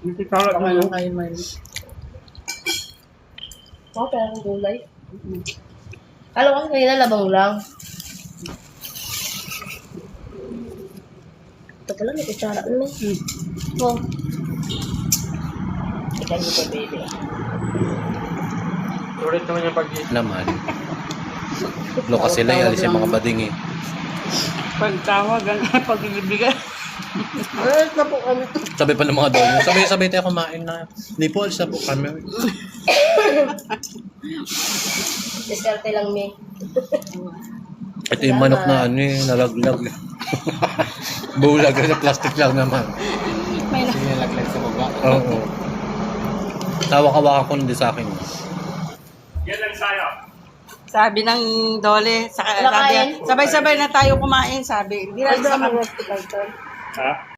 Hindi kalat Baka mo. lang kayo man. Oo, parang gulay. Alam ko kanina labang lang. Ito pala, may kutsara naman. Oh. Ikaw nito, baby. Ulit naman yung pag-iit. Naman. Loka sila eh, alis yung mga bading eh. Pagtawag, pag-ibigay. Alas na po kami. Sabi pa ng mga doon, sabay-sabay tayo kumain na. Hindi po, alis na po kami. Diskarte lang, May. Ito yung manok na ano eh, nalaglag. Bulag na plastic lang naman. May na. Sinilaglag sa baba. Oo. Tawak-awakan ko hindi sa akin. Yan lang sayo. Sabi ng Dole, Wala kain? sabay-sabay na tayo kumain, sabi. Hindi na Ay, sa sa mga hospital to. Ha?